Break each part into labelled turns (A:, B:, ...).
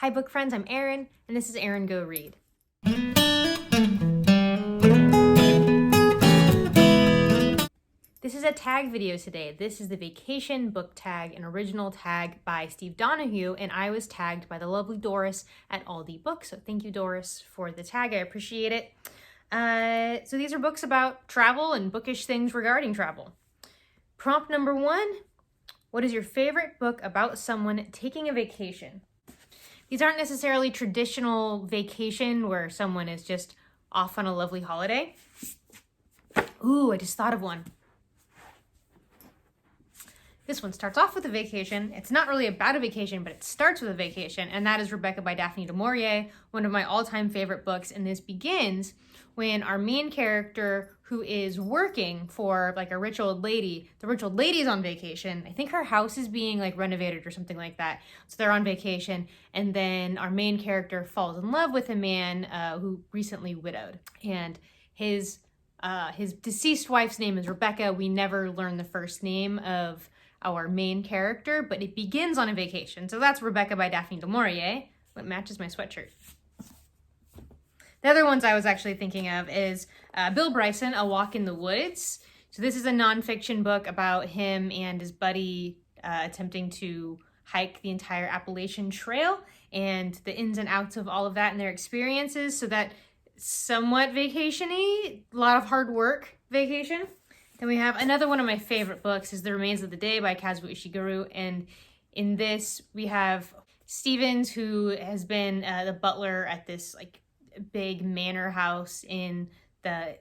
A: Hi book friends, I'm Erin, and this is Erin Go Read. This is a tag video today. This is the vacation book tag, an original tag by Steve Donoghue, and I was tagged by the lovely Doris at Aldi Books. So thank you, Doris, for the tag. I appreciate it. So these are books about travel and bookish things regarding travel. Prompt number 1, what is your favorite book about someone taking a vacation? These aren't necessarily traditional vacation where someone is just off on a lovely holiday. Ooh, I just thought of one. This one starts off with a vacation. It's not really about a vacation, but it starts with a vacation, and that is Rebecca by Daphne du Maurier, one of my all-time favorite books. And this begins when our main character, who is working for like a rich old lady, the rich old lady's on vacation. I think her house is being like renovated or something like that. So they're on vacation, and then our main character falls in love with a man who recently widowed, and his deceased wife's name is Rebecca. We never learn the first name of our main character, but it begins on a vacation. So that's Rebecca by Daphne du Maurier. What matches my sweatshirt. The other ones I was actually thinking of is Bill Bryson, A Walk in the Woods. So this is a nonfiction book about him and his buddy attempting to hike the entire Appalachian Trail and the ins and outs of all of that and their experiences. So that somewhat vacation-y, a lot of hard work vacation. Then we have another one of my favorite books is The Remains of the Day by Kazuo Ishiguro. And in this, we have Stevens, who has been the butler at this like big manor house in the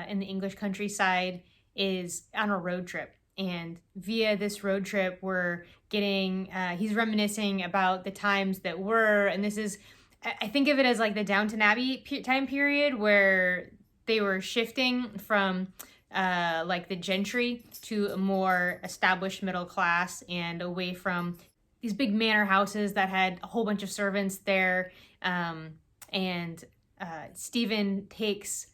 A: English countryside, is on a road trip. And via this road trip, we're getting, he's reminiscing about the times that were, and this is, I think of it as like the Downton Abbey time period where they were shifting from like the gentry to a more established middle class and away from these big manor houses that had a whole bunch of servants there. And Stephen takes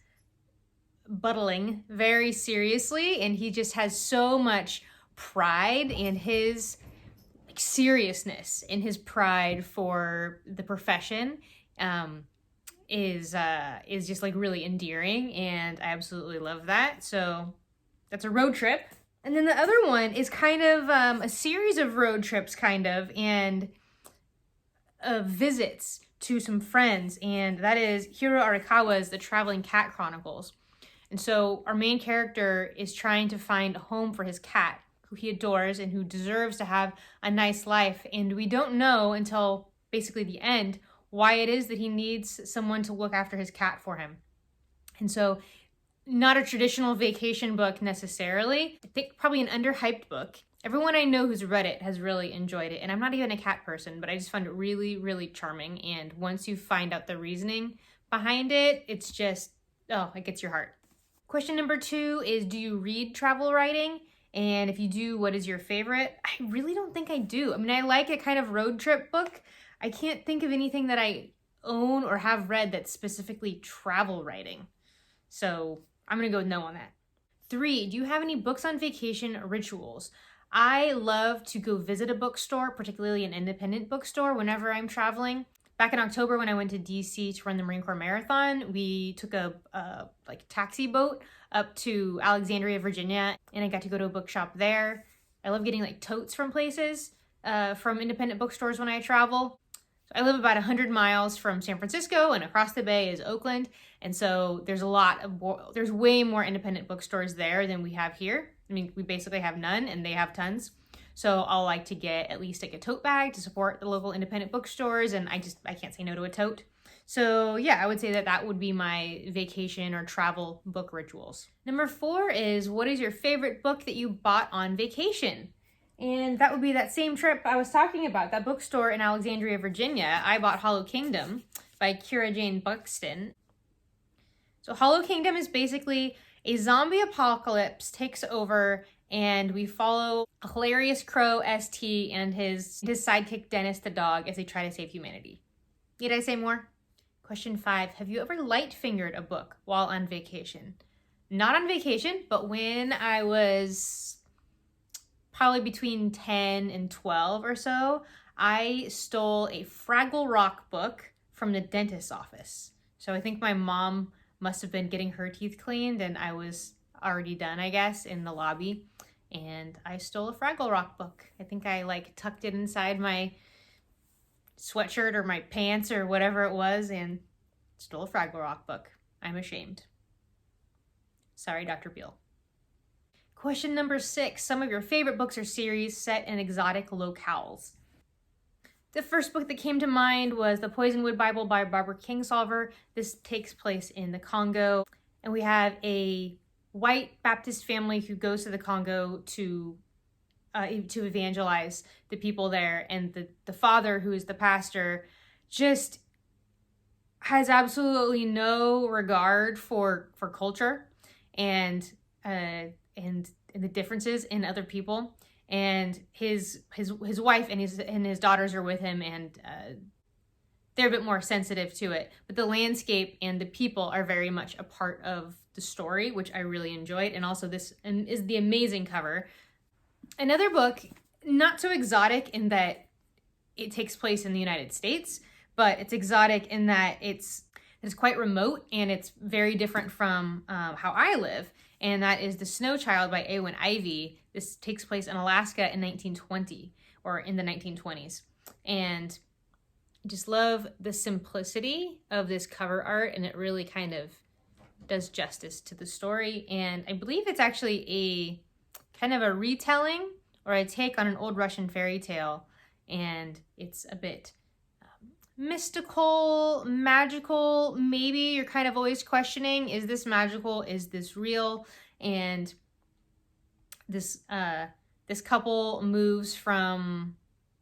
A: buttling very seriously, and he just has so much pride and his like seriousness in his pride for the profession is just like really endearing, and I absolutely love that. So that's a road trip. And then the other one is kind of a series of road trips kind of, and visits to some friends, and that is Hiro Arakawa's The Travelling Cat Chronicles. And so our main character is trying to find a home for his cat, who he adores and who deserves to have a nice life. And we don't know until basically the end why it is that he needs someone to look after his cat for him. And so not a traditional vacation book necessarily. I think probably an underhyped book. Everyone I know who's read it has really enjoyed it. And I'm not even a cat person, but I just found it really, really charming. And once you find out the reasoning behind it, it's just, oh, it gets your heart. Question number 2 is, do you read travel writing? And if you do, what is your favorite? I really don't think I do. I mean, I like a kind of road trip book. I can't think of anything that I own or have read that's specifically travel writing. So I'm gonna go with no on that. 3, do you have any books on vacation rituals? I love to go visit a bookstore, particularly an independent bookstore, whenever I'm traveling. Back in October when I went to DC to run the Marine Corps Marathon, we took a taxi boat up to Alexandria, Virginia, and I got to go to a bookshop there. I love getting like totes from places, from independent bookstores when I travel. So I live about 100 miles from San Francisco, and across the bay is Oakland. And so there's way more independent bookstores there than we have here. I mean, we basically have none, and they have tons. So I'll like to get at least like a tote bag to support the local independent bookstores, and I can't say no to a tote. So yeah, I would say that would be my vacation or travel book rituals. Number 4 is, what is your favorite book that you bought on vacation? And that would be that same trip I was talking about, that bookstore in Alexandria, Virginia. I bought Hollow Kingdom by Kira Jane Buxton. So Hollow Kingdom is basically a zombie apocalypse takes over, and we follow a hilarious crow, ST, and his sidekick, Dennis the dog, as they try to save humanity. Need I say more? Question 5, have you ever light-fingered a book while on vacation? Not on vacation, but when I was probably between 10 and 12 or so, I stole a Fraggle Rock book from the dentist's office. So I think my mom must have been getting her teeth cleaned and I was already done, I guess, in the lobby. And I stole a Fraggle Rock book. I think I like tucked it inside my sweatshirt or my pants or whatever it was and stole a Fraggle Rock book. I'm ashamed. Sorry, Dr. Beale. Question number 6. Some of your favorite books or series set in exotic locales. The first book that came to mind was The Poisonwood Bible by Barbara Kingsolver. This takes place in the Congo. And we have a white Baptist family who goes to the Congo to evangelize the people there. And the father, who is the pastor, just has absolutely no regard for culture and the differences in other people. And his wife and his daughters are with him, and they're a bit more sensitive to it. But the landscape and the people are very much a part of the story, which I really enjoyed. And also this is the amazing cover. Another book, not so exotic in that it takes place in the United States, but it's exotic in that it's quite remote and it's very different from how I live. And that is The Snow Child by Eowyn Ivey. This takes place in Alaska in 1920, or in the 1920s. And I just love the simplicity of this cover art, and it really kind of does justice to the story. And I believe it's actually a kind of a retelling or a take on an old Russian fairy tale. And it's a bit mystical, magical. Maybe you're kind of always questioning, is this magical? Is this real? And this couple moves from,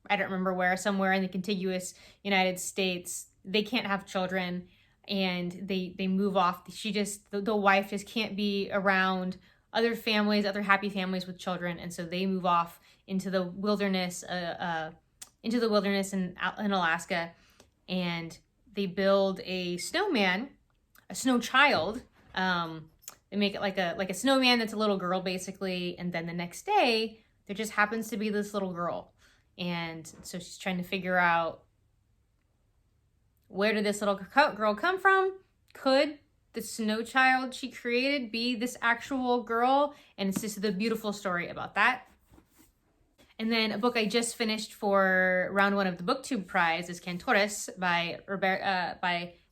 A: I don't remember where, somewhere in the contiguous United States. They can't have children, and they move off. The wife just can't be around other families, other happy families with children, and so they move off into the wilderness, in Alaska, and they build a snowman, a snow child. They make it like a snowman that's a little girl, basically, and then the next day there just happens to be this little girl, and so she's trying to figure out, where did this little girl come from? Could the snow child she created be this actual girl? And it's just the beautiful story about that. And then a book I just finished for round 1 of the BookTube Prize is Tortoise by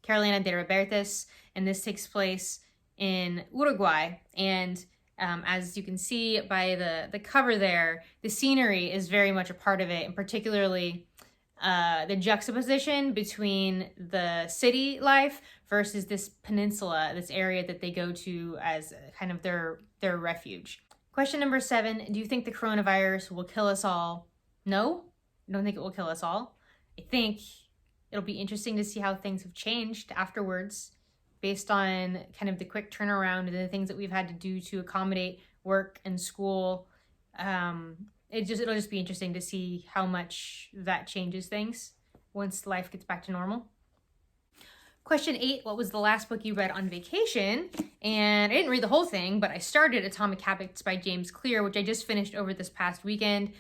A: Carolina de Robertis, and this takes place in Uruguay. And as you can see by the cover there, the scenery is very much a part of it, and particularly the juxtaposition between the city life versus this peninsula, this area that they go to as kind of their refuge. Question number 7, do you think the coronavirus will kill us all? No, I don't think it will kill us all. I think it'll be interesting to see how things have changed afterwards based on kind of the quick turnaround and the things that we've had to do to accommodate work and school. It'll just be interesting to see how much that changes things once life gets back to normal. Question 8, what was the last book you read on vacation? And I didn't read the whole thing, but I started Atomic Habits by James Clear, which I just finished over this past weekend.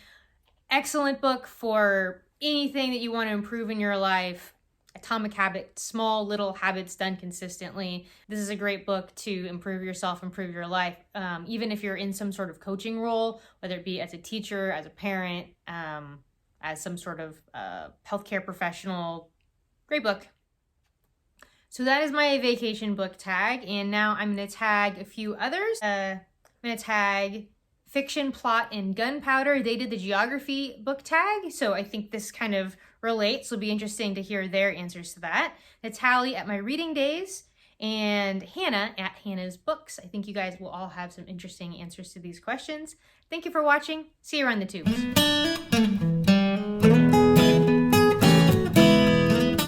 A: Excellent book for anything that you want to improve in your life. Atomic Habits, small little habits done consistently. This is a great book to improve yourself, improve your life, even if you're in some sort of coaching role, whether it be as a teacher, as a parent, as some sort of healthcare professional. Great book. So that is my vacation book tag, and now I'm going to tag a few others. I'm going to tag Fiction, Plot, and Gunpowder. They did the geography book tag, so I think this kind of relates. It'll be interesting to hear their answers to that. Natalie at My Reading Days, and Hannah at Hannah's Books. I think you guys will all have some interesting answers to these questions. Thank you for watching. See you around the tubes.